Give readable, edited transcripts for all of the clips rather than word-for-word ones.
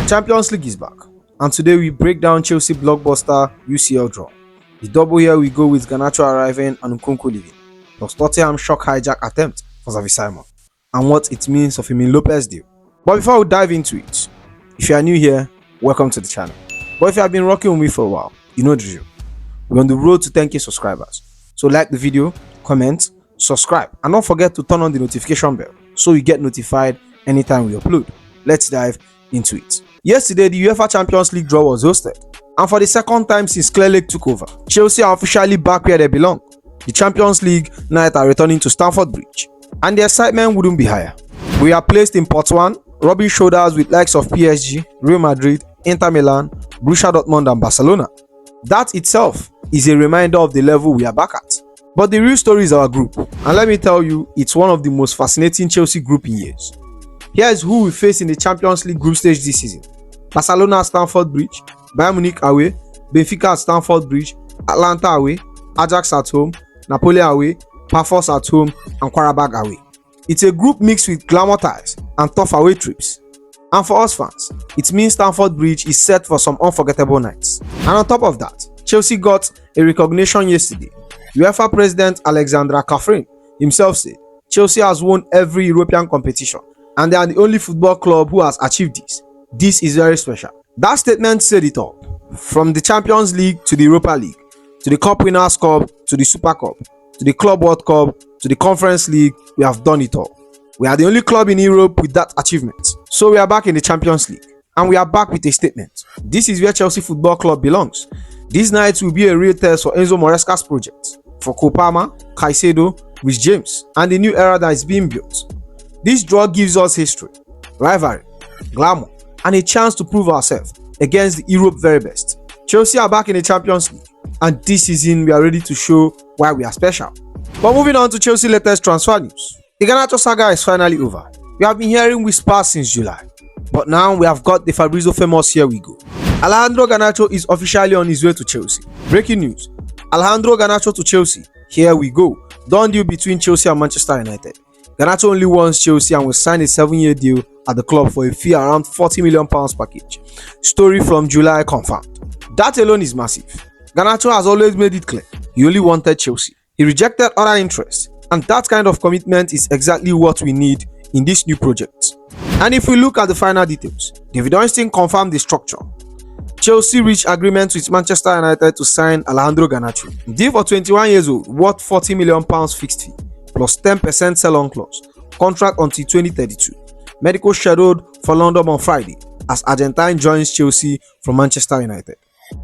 Champions League is back, and today we break down Chelsea blockbuster UCL draw. The double here we go with Garnacho arriving and Nkunku leaving, plus Tottenham shock hijack attempt for Xavi Simons, and what it means for Fermin Lopez deal. But before we dive into it, if you are new here, welcome to the channel. But if you have been rocking with me for a while, you know the drill. We're on the road to 10k subscribers, so like the video, comment, subscribe, and don't forget to turn on the notification bell so you get notified anytime we upload. Let's dive into it. Yesterday, the UEFA Champions League draw was hosted, and for the second time since Clearlake took over, Chelsea are officially back where they belong. The Champions League night are returning to Stamford Bridge, and the excitement wouldn't be higher. We are placed in pot 1, rubbing shoulders with likes of PSG, Real Madrid, Inter Milan, Borussia Dortmund and Barcelona. That itself is a reminder of the level we are back at. But the real story is our group, and let me tell you, it's one of the most fascinating Chelsea group in years. Here is who we face in the Champions League group stage this season. Barcelona at Stamford Bridge, Bayern Munich away, Benfica at Stamford Bridge, Atlanta away, Ajax at home, Napoli away, Pafos at home and Qarabag away. It's a group mixed with glamour ties and tough away trips. And for us fans, it means Stamford Bridge is set for some unforgettable nights. And on top of that, Chelsea got a recognition yesterday. UEFA President Alejandro Garnacho himself said Chelsea has won every European competition and they are the only football club who has achieved this. This is very special. That statement said it all. From the Champions League to the Europa League, to the Cup Winners' Cup, to the Super Cup, to the Club World Cup, to the Conference League, we have done it all. We are the only club in Europe with that achievement. So we are back in the Champions League, and we are back with a statement. This is where Chelsea Football Club belongs. These nights will be a real test for Enzo Maresca's project, for Kopama, Caicedo, Rich James, and the new era that is being built. This draw gives us history, rivalry, glamour, and a chance to prove ourselves against the Europe very best. Chelsea are back in the Champions League, and this season we are ready to show why we are special. But moving on to Chelsea's latest transfer news. The Garnacho saga is finally over. We have been hearing whispers since July, but now we have got the Fabrizio famous here we go. Alejandro Garnacho is officially on his way to Chelsea. Breaking news: Alejandro Garnacho to Chelsea. Here we go. Done deal between Chelsea and Manchester United. Garnacho only wants Chelsea and will sign a 7-year deal at the club for a fee around £40 million package. Story from July confirmed. That alone is massive. Garnacho has always made it clear he only wanted Chelsea. He rejected other interests, and that kind of commitment is exactly what we need in this new project. And if we look at the final details, David Ornstein confirmed the structure. Chelsea reached agreement with Manchester United to sign Alejandro Garnacho. Deal for 21 years old, worth £40 million fixed fee, plus 10% sell-on clause. Contract until 2032. Medical scheduled for London on Friday as Argentine joins Chelsea from Manchester United.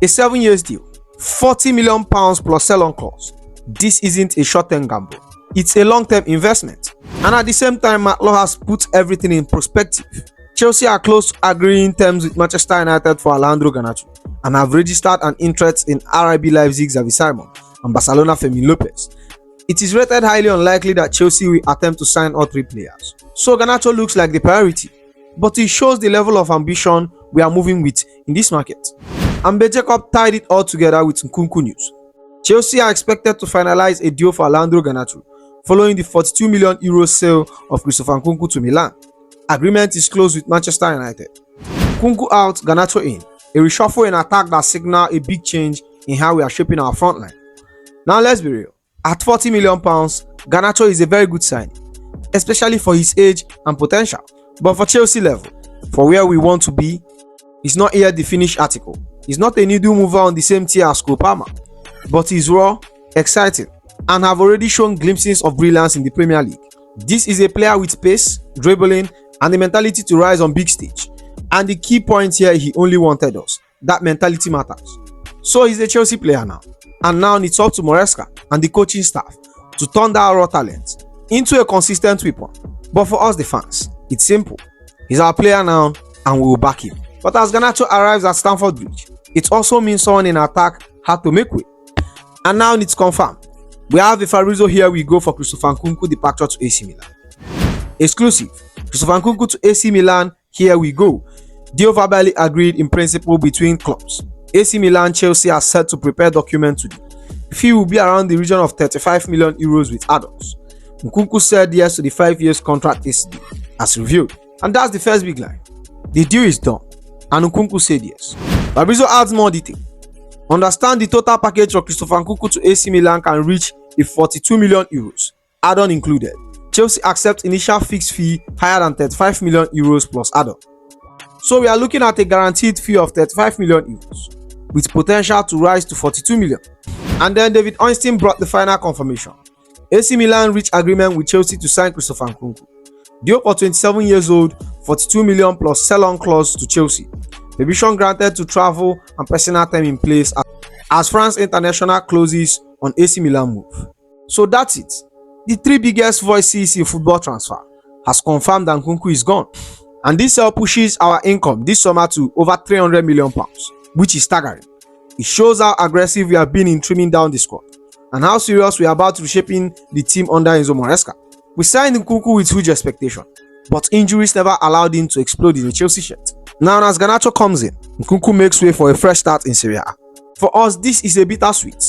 A 7-year deal, £40 million plus sell-on clause. This isn't a short-term gamble. It's a long-term investment. And at the same time, Matlow has put everything in perspective. Chelsea are close to agreeing terms with Manchester United for Alejandro Garnacho and have registered an interest in RB Leipzig Xavi Simons and Barcelona Fermin Lopez. It is rated highly unlikely that Chelsea will attempt to sign all three players. So Garnacho looks like the priority, but it shows the level of ambition we are moving with in this market. And Jacob tied it all together with Nkunku news. Chelsea are expected to finalize a deal for Alejandro Garnacho following the €42 million sale of Nkunku to Milan. Agreement is closed with Manchester United. Nkunku out, Garnacho in. A reshuffle in attack that signal a big change in how we are shaping our front line. Now let's be real. At £40 million, Garnacho is a very good signing, especially for his age and potential. But for Chelsea level, for where we want to be, it's not yet the finished article. He's not a needle mover on the same tier as Kopama, but he's raw, exciting, and have already shown glimpses of brilliance in the Premier League. This is a player with pace, dribbling, and the mentality to rise on big stage. And the key point here, he only wanted us. That mentality matters. So he's a Chelsea player now. And now it's up to Maresca and the coaching staff to turn that raw talent into a consistent weapon. But for us the fans, it's simple. He's our player now and we will back him. But as Garnacho arrives at Stamford Bridge, it also means someone in attack had to make way. And now it's confirmed. We have the Fabrizio here we go for Nkunku departure to AC Milan. Exclusive. Nkunku to AC Milan, here we go. Deal verbally agreed in principle between clubs. AC Milan Chelsea are set to prepare documents today. Fee will be around the region of €35 million with add-ons. Nkunku said yes to the 5 years contract yesterday, as revealed. And that's the first big line. The deal is done. and Nkunku said yes. Fabrizio adds more detail. Understand the total package for Christopher Nkunku to AC Milan can reach a 42 million euros, add-on included. Chelsea accept initial fixed fee higher than 35 million euros plus add-on. So we are looking at a guaranteed fee of 35 million euros with potential to rise to 42 million. And then David Ornstein brought the final confirmation. AC Milan reached agreement with Chelsea to sign Christopher Nkunku. Deal for 27 years old, 42 million plus sell-on clause to Chelsea. Permission granted to travel and personal time in place as France International closes on AC Milan move. So that's it. The three biggest voices in football transfer has confirmed that Nkunku is gone. And this sale pushes our income this summer to over 300 million pounds, which is staggering. It shows how aggressive we have been in trimming down the squad and how serious we are about reshaping the team under Enzo Maresca. We signed Nkunku with huge expectation, but injuries never allowed him to explode in the Chelsea shirt. Now as Garnacho comes in, Nkunku makes way for a fresh start in Serie A. For us, this is a bittersweet.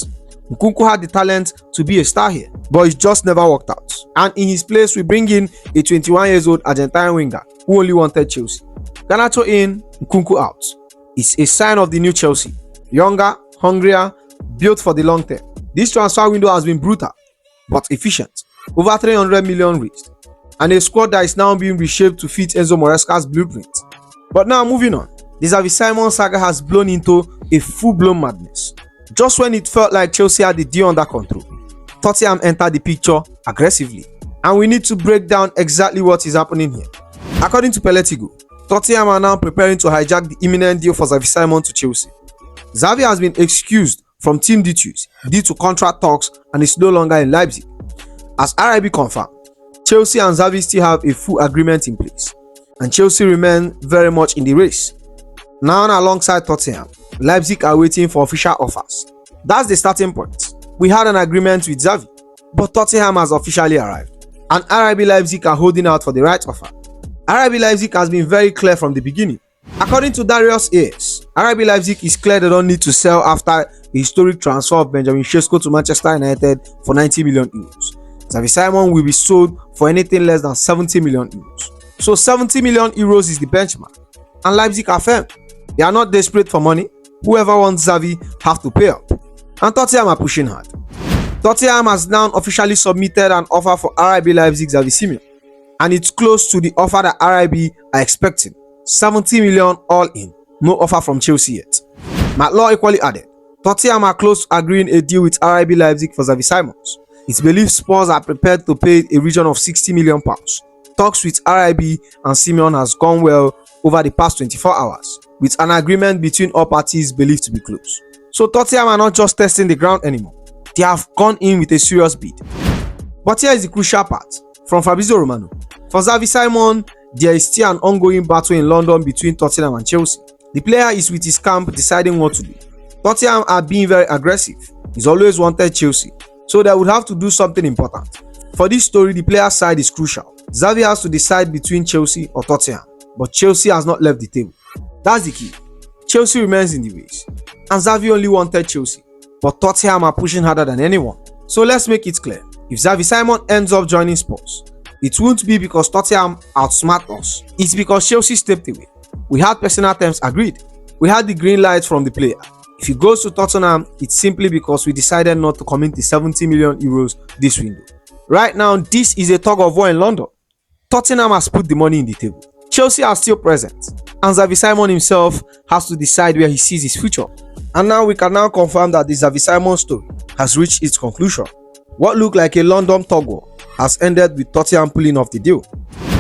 Nkunku had the talent to be a star here, but it just never worked out. And in his place, we bring in a 21 years old Argentine winger who only wanted Chelsea. Garnacho in, Nkunku out. It's a sign of the new Chelsea. Younger, hungrier, built for the long term. This transfer window has been brutal, but efficient. Over 300 million raised. And a squad that is now being reshaped to fit Enzo Maresca's blueprint. But now moving on, the Xavi Simons saga has blown into a full-blown madness. Just when it felt like Chelsea had the deal under control, Tottenham entered the picture aggressively. And we need to break down exactly what is happening here. According to Peletigo, Tottenham are now preparing to hijack the imminent deal for Xavi Simons to Chelsea. Xavi has been excused from team duties due to contract talks and is no longer in Leipzig. As RIB confirmed, Chelsea and Xavi still have a full agreement in place, and Chelsea remain very much in the race. Now alongside Tottenham, Leipzig are waiting for official offers. That's the starting point. We had an agreement with Xavi, but Tottenham has officially arrived, and RIB Leipzig are holding out for the right offer. RIB Leipzig has been very clear from the beginning. According to Darius Ayers, RIB Leipzig is clear they don't need to sell after a historic transfer of Benjamin Sesko to Manchester United for 90 million euros. Xavi Simons will be sold for anything less than 70 million euros. So 70 million euros is the benchmark. And Leipzig are firm. They are not desperate for money. Whoever wants Xavi have to pay up. And Tottenham are pushing hard. Tottenham has now officially submitted an offer for RIB Leipzig Xavi Simons. And it's close to the offer that RIB are expecting. 70 million all in. No offer from Chelsea yet. Matt Law equally added, Tottenham are close to agreeing a deal with RIB Leipzig for Xavi Simons. It's believed Spurs are prepared to pay a region of 60 million pounds. Talks with RIB and Simons has gone well over the past 24 hours, with an agreement between all parties believed to be close. So Tottenham are not just testing the ground anymore. They have gone in with a serious bid. But here is the crucial part from Fabrizio Romano. For Xavi Simons, there is still an ongoing battle in London between Tottenham and Chelsea. The player is with his camp deciding what to do. Tottenham are being very aggressive. He's always wanted Chelsea, so they would have to do something important. For this story, the player's side is crucial. Xavi has to decide between Chelsea or Tottenham, but Chelsea has not left the table. That's the key. Chelsea remains in the race, and Xavi only wanted Chelsea, but Tottenham are pushing harder than anyone. So let's make it clear. If Xavi Simons ends up joining Spurs, it won't be because Tottenham outsmart us. It's because Chelsea stepped away. We had personal terms agreed. We had the green light from the player. If he goes to Tottenham, it's simply because we decided not to commit the 70 million euros this window. Right now, this is a tug of war in London. Tottenham has put the money in the table. Chelsea are still present, and Xavi Simons himself has to decide where he sees his future. And now we can now confirm that the Xavi Simons story has reached its conclusion. What looked like a London tug war has ended with Tottenham pulling off the deal.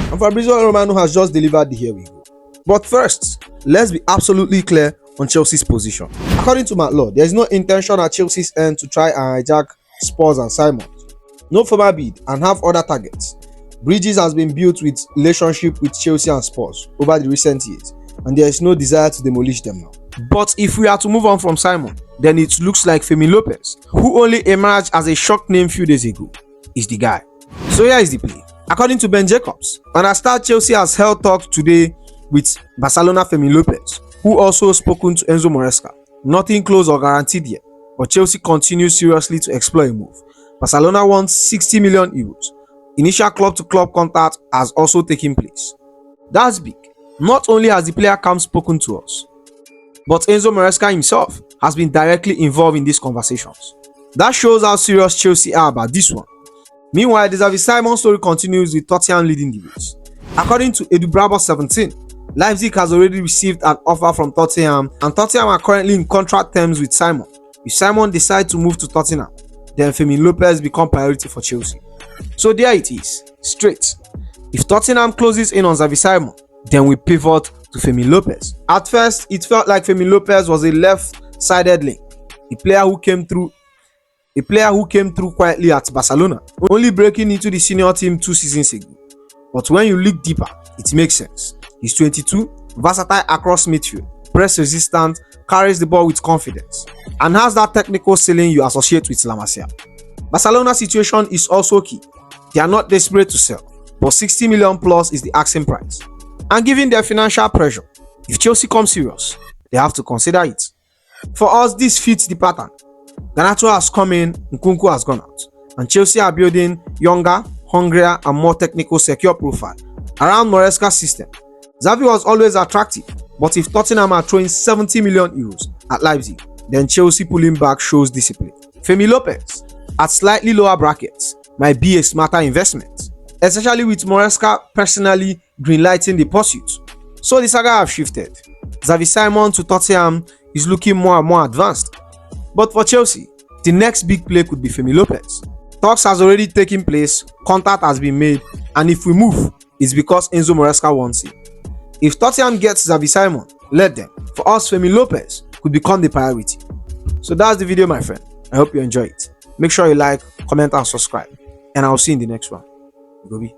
And Fabrizio Romano has just delivered the here we go. But first, let's be absolutely clear on Chelsea's position. According to Matt Law, there is no intention at Chelsea's end to try and hijack Spurs and Simons. No formal bid and have other targets. Bridges has been built with relationship with Chelsea and Spurs over the recent years, and there is no desire to demolish them now. But if we are to move on from Simon, then it looks like Fermin Lopez, who only emerged as a shock name few days ago, is the guy. So here is the play. According to Ben Jacobs, Understar Chelsea has held talks today with Barcelona Fermin Lopez, who also spoken to Enzo Maresca. Nothing close or guaranteed yet, but Chelsea continues seriously to explore a move. Barcelona wants 60 million euros. Initial club-to-club contact has also taken place. That's big. Not only has the player camp spoken to us, but Enzo Maresca himself has been directly involved in these conversations. That shows how serious Chelsea are about this one. Meanwhile, the Xavi Simons story continues with Tottenham leading the race. According to Edu Bravo 17, Leipzig has already received an offer from Tottenham, and Tottenham are currently in contract terms with Simon. If Simon decides to move to Tottenham, then Fermin Lopez become priority for Chelsea. So there it is, straight. If Tottenham closes in on Xavi Simon, then we pivot to Fermin Lopez. At first, it felt like Fermin Lopez was a left-sided link, a player who came through quietly at Barcelona, only breaking into the senior team 2 seasons ago. But when you look deeper, it makes sense. He's 22, versatile across midfield, press resistant, carries the ball with confidence, and has that technical ceiling you associate with La Masia. Barcelona's situation is also key. They are not desperate to sell, but 60 million plus is the asking price. And given their financial pressure, if Chelsea comes serious, they have to consider it. For us, this fits the pattern. Garnacho has come in, Nkunku has gone out, and Chelsea are building younger, hungrier, and more technical secure profile around Maresca's system. Xavi was always attractive, but if Tottenham are throwing 70 million euros at Leipzig, then Chelsea pulling back shows discipline. Fermin Lopez, at slightly lower brackets, might be a smarter investment, especially with Maresca personally greenlighting the pursuit. So the saga have shifted. Xavi Simons to Tottenham is looking more and more advanced. But for Chelsea, the next big play could be Fermin Lopez. Talks has already taken place, contact has been made, and if we move, it's because Enzo Maresca wants it. If Tottenham gets Xavi Simons, let them. For us, Fermin Lopez could become the priority. So that's the video, my friend. I hope you enjoy it. Make sure you like, comment, and subscribe. And I'll see you in the next one. Gobi.